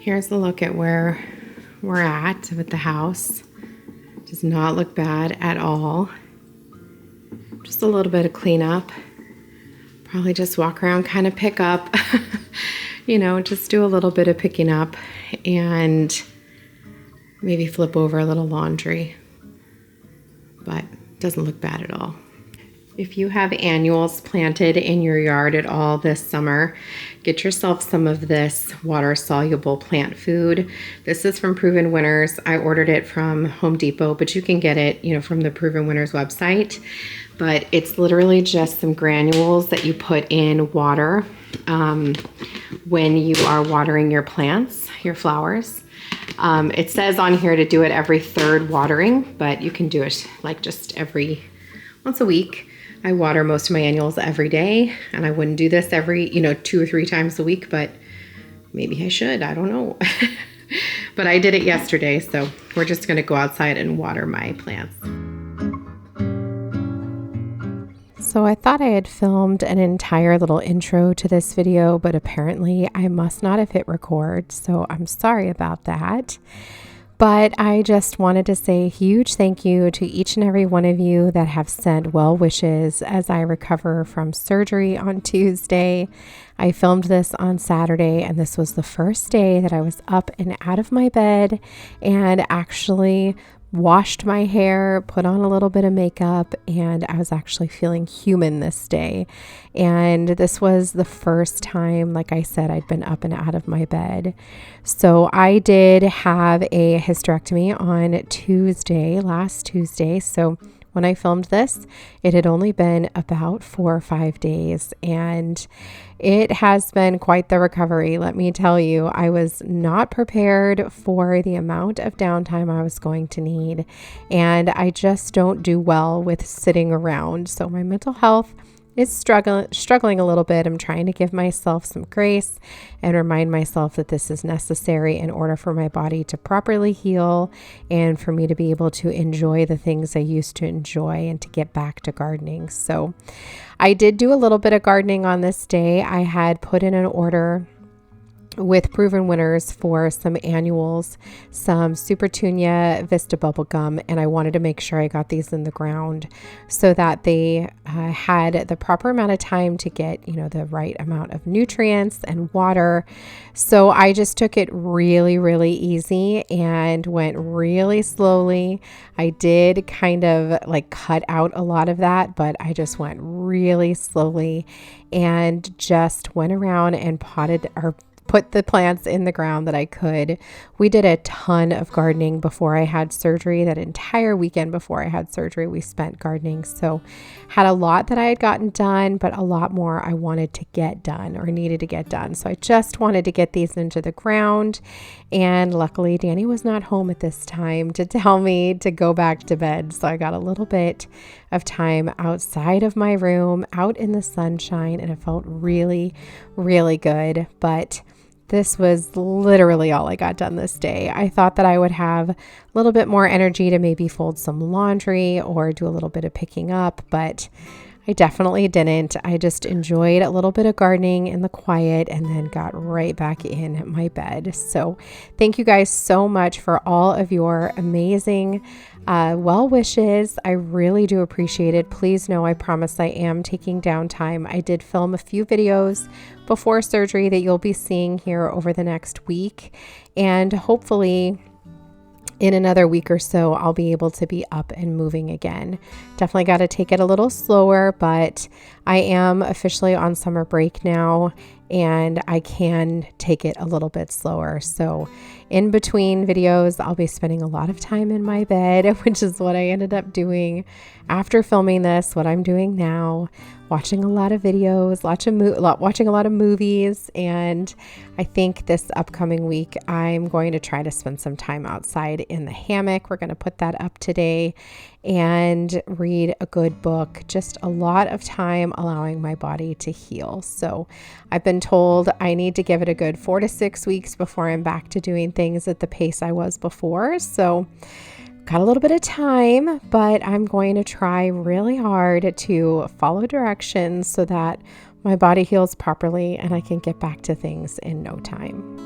Here's a look at where we're at with the house. Does not look bad at all. Just a little bit of cleanup. Probably just walk around, kind of pick up, just do a little bit of picking up and maybe flip over a little laundry. But it doesn't look bad at all. If you have annuals planted in your yard at all this summer, get yourself some of this water-soluble plant food. This is from Proven Winners. I ordered it from Home Depot, but you can get it, from the Proven Winners website. But it's literally just some granules that you put in water when you are watering your plants, your flowers. It says on here to do it every third watering, but you can do it like just once a week. I water most of my annuals every day, and I wouldn't do this every, 2 or 3 times a week, but maybe I should. I don't know. But I did it yesterday, so we're just going to go outside and water my plants. So I thought I had filmed an entire little intro to this video, but apparently I must not have hit record, so I'm sorry about that. But I just wanted to say a huge thank you to each and every one of you that have sent well wishes as I recover from surgery on Tuesday. I filmed this on Saturday, and this was the first day that I was up and out of my bed and actually washed my hair, put on a little bit of makeup, and I was actually feeling human this day. And this was the first time, like I said, I'd been up and out of my bed. So I did have a hysterectomy on last Tuesday. So when I filmed this, it had only been about 4 or 5 days, and it has been quite the recovery. Let me tell you, I was not prepared for the amount of downtime I was going to need, and I just don't do well with sitting around. So my mental health is struggling a little bit. I'm trying to give myself some grace and remind myself that this is necessary in order for my body to properly heal and for me to be able to enjoy the things I used to enjoy and to get back to gardening. So I did do a little bit of gardening on this day. I had put in an order with Proven Winners for some annuals, some Super Tunia Vista bubblegum, and I wanted to make sure I got these in the ground so that they had the proper amount of time to get, the right amount of nutrients and water. So I just took it really, really easy and went really slowly. I did kind of cut out a lot of that, but I just went really slowly and just went around and put the plants in the ground that I could. We did a ton of gardening before I had surgery. That entire weekend before I had surgery, we spent gardening. So had a lot that I had gotten done, but a lot more I wanted to get done or needed to get done. So I just wanted to get these into the ground. And luckily, Danny was not home at this time to tell me to go back to bed. So I got a little bit of time outside of my room, out in the sunshine, and it felt really, really good. But this was literally all I got done this day. I thought that I would have a little bit more energy to maybe fold some laundry or do a little bit of picking up, but I definitely didn't. I just enjoyed a little bit of gardening in the quiet and then got right back in my bed. So thank you guys so much for all of your amazing well wishes. I really do appreciate it. Please know I promise I am taking downtime. I did film a few videos before surgery that you'll be seeing here over the next week, and hopefully in another week or so, I'll be able to be up and moving again. Definitely got to take it a little slower, but I am officially on summer break now and I can take it a little bit slower. So in between videos, I'll be spending a lot of time in my bed, which is what I ended up doing after filming this, what I'm doing now, watching a lot of videos, watching a lot of movies. And I think this upcoming week, I'm going to try to spend some time outside in the hammock. We're going to put that up today and read a good book. Just a lot of time allowing my body to heal. So I've been told I need to give it a good 4 to 6 weeks before I'm back to doing things at the pace I was before. So got a little bit of time, but I'm going to try really hard to follow directions so that my body heals properly and I can get back to things in no time.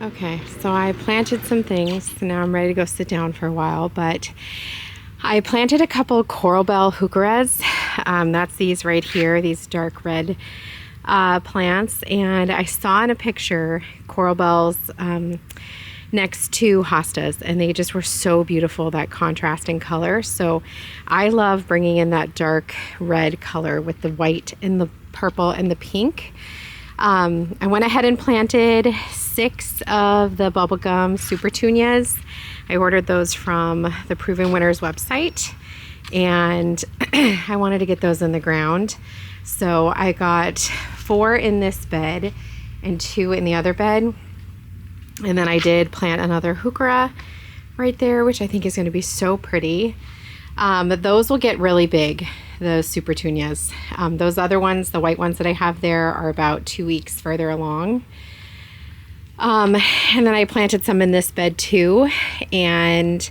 Okay, so I planted some things. So now I'm ready to go sit down for a while, but I planted a couple coral bell heucheras. That's these right here, these dark red plants. And I saw in a picture coral bells next to hostas, and they just were so beautiful, that contrasting color. So I love bringing in that dark red color with the white and the purple and the pink. I went ahead and planted 6 of the bubblegum super petunias. I ordered those from the Proven Winners website, and I wanted to get those in the ground. So I got 4 in this bed and 2 in the other bed. And then I did plant another heuchera right there, which I think is going to be so pretty. But those will get really big, those super petunias. Those other ones, the white ones that I have there, are about 2 weeks further along. And then I planted some in this bed too, and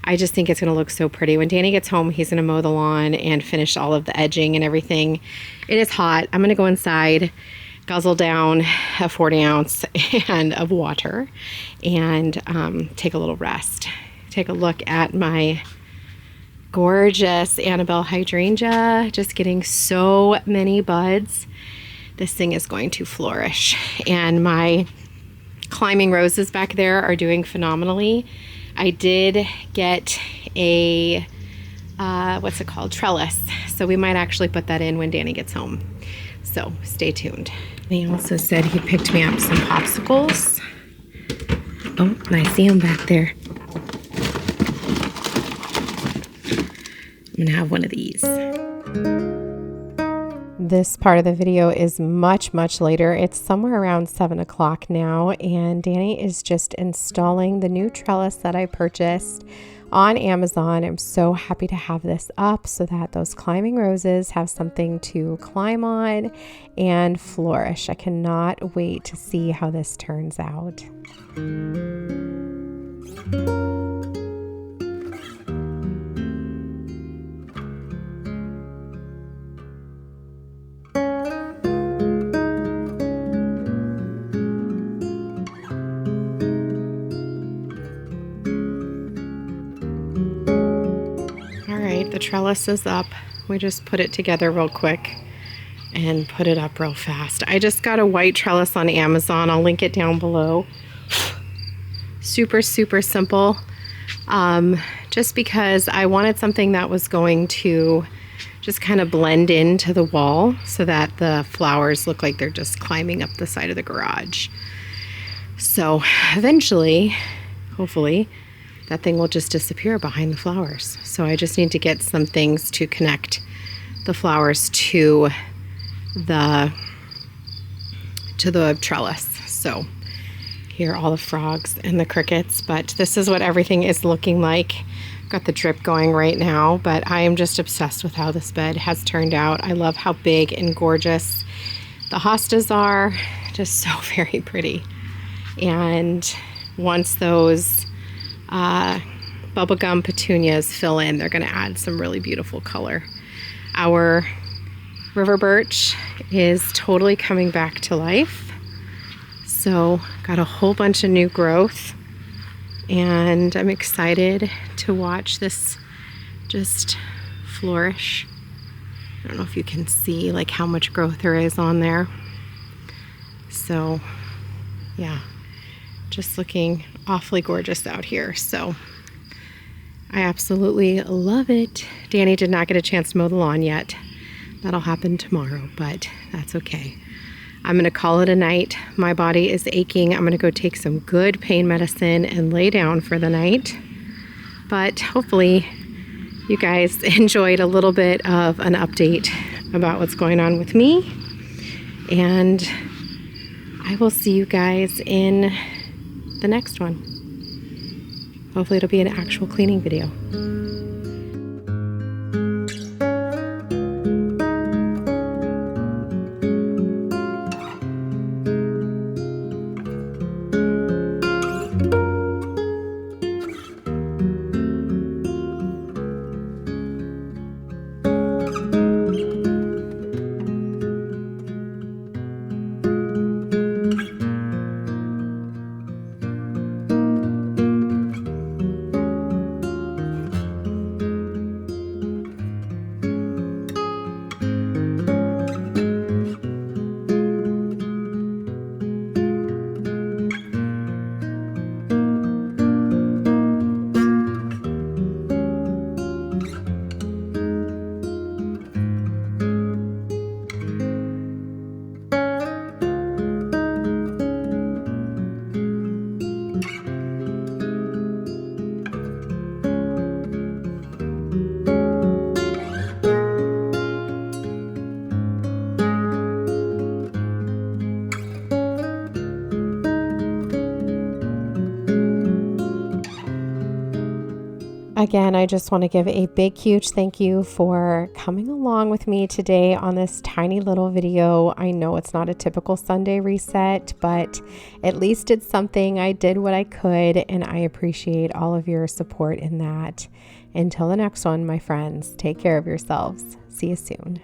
I just think it's going to look so pretty. When Danny gets home, he's going to mow the lawn and finish all of the edging and everything. It is hot. I'm going to go inside, guzzle down a 40 ounce of water, and take a little rest. Take a look at my gorgeous Annabelle hydrangea, just getting so many buds. This thing is going to flourish. And my climbing roses back there are doing phenomenally. I did get a what's it called, trellis, so we might actually put that in when Danny gets home, so stay tuned. He also said he picked me up some popsicles. Oh, and I see him back there. I'm gonna have one of these. This part of the video is much later. It's somewhere around 7 o'clock now, and Danny is just installing the new trellis that I purchased on Amazon. I'm so happy to have this up so that those climbing roses have something to climb on and flourish. I cannot wait to see how this turns out. The trellis is up. We just put it together real quick and put it up real fast. I just got a white trellis on Amazon. I'll link it down below. Super simple. Just because I wanted something that was going to just kind of blend into the wall so that the flowers look like they're just climbing up the side of the garage. So eventually, hopefully, that thing will just disappear behind the flowers. So I just need to get some things to connect the flowers to the trellis. So here are all the frogs and the crickets, but this is what everything is looking like. Got the drip going right now, but I am just obsessed with how this bed has turned out. I love how big and gorgeous the hostas are. Just so very pretty. And once those bubblegum petunias fill in, they're going to add some really beautiful color. Our river birch is totally coming back to life. So got a whole bunch of new growth, and I'm excited to watch this just flourish. I don't know if you can see like how much growth there is on there. So yeah, just looking awfully gorgeous out here. So I absolutely love it. Danny did not get a chance to mow the lawn yet. That'll happen tomorrow, but that's okay. I'm going to call it a night. My body is aching. I'm going to go take some good pain medicine and lay down for the night. But hopefully you guys enjoyed a little bit of an update about what's going on with me. And I will see you guys in the next one. Hopefully it'll be an actual cleaning video. Again, I just want to give a big, huge thank you for coming along with me today on this tiny little video. I know it's not a typical Sunday reset, but at least it's something. I did what I could, and I appreciate all of your support in that. Until the next one, my friends, take care of yourselves. See you soon.